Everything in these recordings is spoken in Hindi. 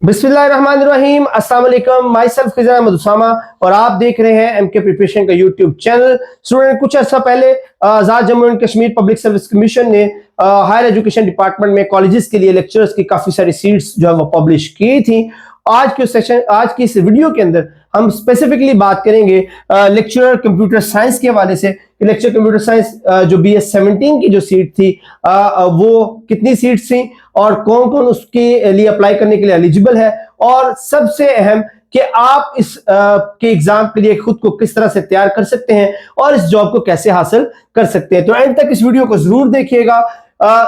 बिस्मिल्लाहिर्रहमानिर्रहीम, अस्सलाम वालेकुम। माई सेल्फ खिज़र अहमद उसामा और आप देख रहे हैं एमके प्रिपरेशन का यूट्यूब चैनल। स्टूडेंट, कुछ अर्सा पहले Azad Jammu and Kashmir public service commission ने हायर एजुकेशन डिपार्टमेंट में कॉलेजेस के लिए लेक्चरर्स की काफ़ी सारी सीट्स जो है वो पब्लिश की थी। आज की इस वीडियो के अंदर हम स्पेसिफिकली बात करेंगे लेक्चरर कंप्यूटर साइंस के हवाले से। लेक्चर कंप्यूटर साइंस जो BS 17 की जो सीट थी वो कितनी सीट्स थी और कौन कौन उसके लिए अप्लाई करने के लिए एलिजिबल है, और सबसे अहम कि आप इस के एग्जाम के लिए खुद को किस तरह से तैयार कर सकते हैं और इस जॉब को कैसे हासिल कर सकते हैं। तो एंड तक इस वीडियो को जरूर देखिएगा।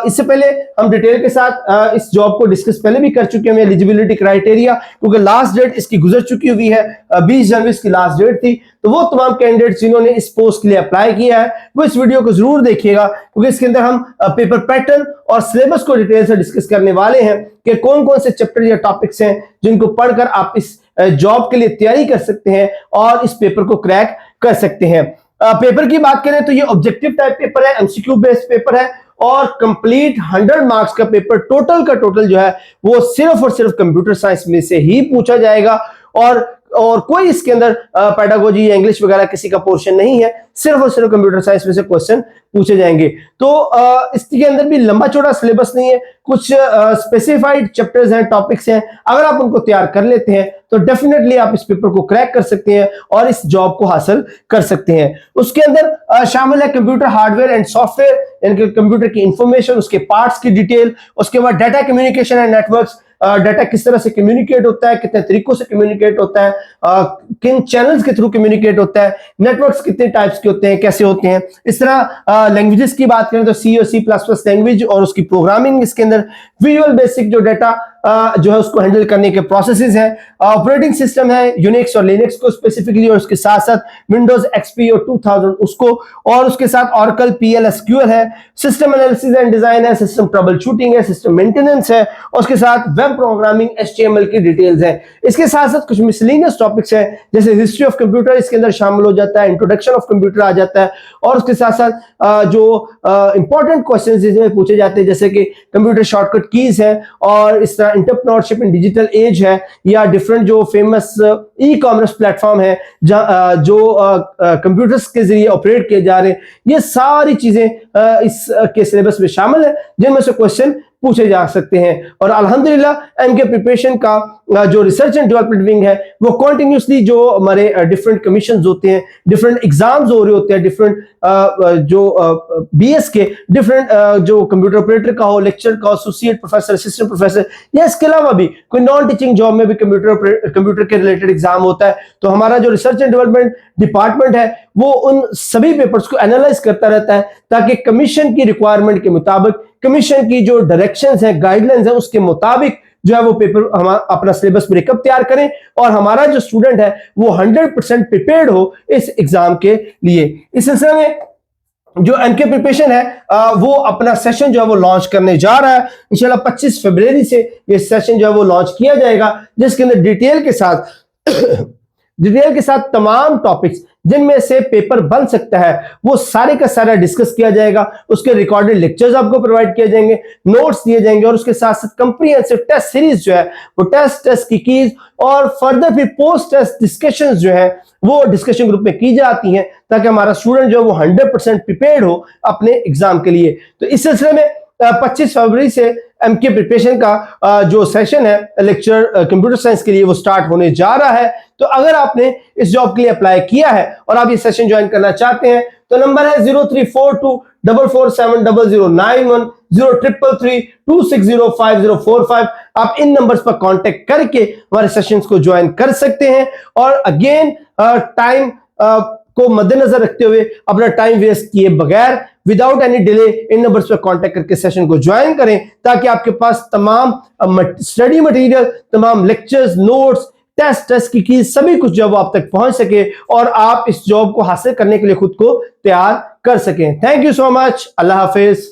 इससे पहले हम डिटेल के साथ इस जॉब को डिस्कस पहले भी कर चुके हैं, एलिजिबिलिटी क्राइटेरिया, क्योंकि लास्ट डेट इसकी गुजर चुकी हुई है। 20 जनवरी इसकी लास्ट डेट थी। तो वो तमाम कैंडिडेट्स जिन्होंने इस पोस्ट के लिए अप्लाई किया है वो इस वीडियो को जरूर देखिएगा, क्योंकि इसके अंदर हम पेपर पैटर्न और सिलेबस को डिटेल से डिस्कस करने वाले हैं कि कौन कौन से चैप्टर या टॉपिक्स हैं जिनको पढ़कर आप इस जॉब के लिए तैयारी कर सकते हैं और इस पेपर को क्रैक कर सकते हैं। पेपर की बात करें तो ये ऑब्जेक्टिव टाइप पेपर है, MCQ बेस्ड पेपर है और कंप्लीट 100 मार्क्स का पेपर टोटल का टोटल जो है वो सिर्फ और सिर्फ कंप्यूटर साइंस में से ही पूछा जाएगा। और कोई इसके अंदर पेडागोजी या इंग्लिश वगैरह किसी का पोर्शन नहीं है, सिर्फ और सिर्फ कंप्यूटर साइंस में से क्वेश्चन पूछे जाएंगे। तो इसके अंदर भी लंबा चौड़ा सिलेबस नहीं है, कुछ स्पेसिफाइड चैप्टर्स हैं, टॉपिक्स हैं। अगर आप उनको तैयार कर लेते हैं तो डेफिनेटली आप इस पेपर को क्रैक कर सकते हैं और इस जॉब को हासिल कर सकते हैं। उसके अंदर शामिल है कंप्यूटर हार्डवेयर एंड सॉफ्टवेयर, यानी कंप्यूटर की इंफॉर्मेशन, उसके पार्ट्स की डिटेल, उसके बाद data communication and networks, data किस तरह से कम्युनिकेट होता है, कितने तरीकों से कम्युनिकेट होता है, किन चैनल्स के थ्रू कम्युनिकेट होता है, नेटवर्क्स कितने टाइप्स के होते हैं, कैसे होते हैं। इस तरह लैंग्वेजेस की बात करें तो C और C++ लैंग्वेज और उसकी प्रोग्रामिंग, इसके अंदर विजुअल बेसिक जो डाटा जो है उसको हैंडल करने के प्रोसेसेस हैं। ऑपरेटिंग सिस्टम है यूनिक्स और लिनक्स को स्पेसिफिकली, और उसके साथ साथ विंडोज XP और 2000 उसको, और उसके साथ ऑरेकल PL SQL है। सिस्टम एनालिसिस एंड डिजाइन है, सिस्टम ट्रबल शूटिंग है, सिस्टम मेंटेनेंस है, और उसके साथ वेब प्रोग्रामिंग HTML की डिटेल्स है। इसके साथ साथ कुछ मिसलेनियस टॉपिक्स हैं जैसे हिस्ट्री ऑफ कंप्यूटर इसके अंदर शामिल हो जाता है, इंट्रोडक्शन ऑफ कंप्यूटर आ जाता है, और उसके साथ साथ जो इंपॉर्टेंट क्वेश्चन जिसमें पूछे जाते हैं जैसे कि कंप्यूटर शॉर्टकट कीज है, और इस तरह एंटरप्रेन्योरशिप इन डिजिटल एज है, या डिफरेंट जो फेमस ई-कॉमर्स प्लेटफॉर्म है जो कंप्यूटर्स के जरिए ऑपरेट किए जा रहे हैं। ये सारी चीजें इस के सिलेबस में शामिल है जिनमें से क्वेश्चन पूछे जा सकते हैं। और अल्हम्दुलिल्लाह एमके प्रिपरेशन का जो रिसर्च एंड डेवलपमेंट विंग है वो कॉन्टिन्यूसली जो हमारे डिफरेंट कमीशंस होते हैं, डिफरेंट एग्जाम्स हो रहे होते हैं, डिफरेंट जो BS के डिफरेंट जो कंप्यूटर ऑपरेटर का हो, लेक्चर का हो, एसोसिएट प्रोफेसर, असिस्टेंट प्रोफेसर, या इसके अलावा भी कोई नॉन टीचिंग जॉब में भी कंप्यूटर के रिलेटेड एग्जाम होता है। तो हमारा जो रिसर्च एंड डेवलपमेंट डिपार्टमेंट है वो उन सभी पेपर्स को एनालाइज करता रहता है ताकि कमीशन की रिक्वायरमेंट के मुताबिक, कमीशन की जो डायरेक्शंस हैं, गाइडलाइंस हैं, उसके मुताबिक जो है वो पेपर हम अपना सिलेबस ब्रेकअप तैयार करें और हमारा जो स्टूडेंट है वो 100% प्रिपेयर्ड हो इस एग्जाम के लिए। इस सिलसिले में जो एमके प्रिपरेशन है वो अपना सेशन जो है वो लॉन्च करने जा रहा है। इंशाल्लाह 25 फरवरी से ये सेशन जो है वो लॉन्च किया जाएगा, जिसके अंदर डिटेल के साथ तमाम टॉपिक्स जिनमें से पेपर बन सकता है वो सारे का सारा डिस्कस किया जाएगा। उसके रिकॉर्डेड लेक्चर्स आपको प्रोवाइड किए जाएंगे, नोट्स दिए जाएंगे, और उसके साथ साथ कंप्रीहेंसिव टेस्ट सीरीज जो है वो टेस्ट की कीज और फर्दर फिर पोस्ट टेस्ट डिस्कशंस जो है वो डिस्कशन ग्रुप में की जाती हैं ताकि हमारा स्टूडेंट जो है वो 100% प्रिपेयर्ड हो अपने एग्जाम के लिए। तो इस सिलसिले में 25 फरवरी से एमके प्रिपरेशन का जो सेशन है लेक्चर कंप्यूटर साइंस के लिए वो स्टार्ट होने जा रहा है। तो अगर आपने इस जॉब के लिए अप्लाई किया है और आप ये सेशन ज्वाइन करना चाहते हैं तो नंबर है 0342447091, 0333260545। आप इन नंबर्स पर कांटेक्ट करके हमारे सेशंस को ज्वाइन कर सकते हैं। और अगेन टाइम को मद्देनजर रखते हुए अपना टाइम वेस्ट किए बगैर without any delay in numbers पर कांटेक्ट करके सेशन को ज्वाइन करें ताकि आपके पास तमाम स्टडी मटेरियल, तमाम लेक्चर्स, नोट्स, टेस्ट की कीज सभी कुछ जो आप तक पहुंच सके और आप इस जॉब को हासिल करने के लिए खुद को तैयार कर सकें। Thank you so much. Allah Hafiz.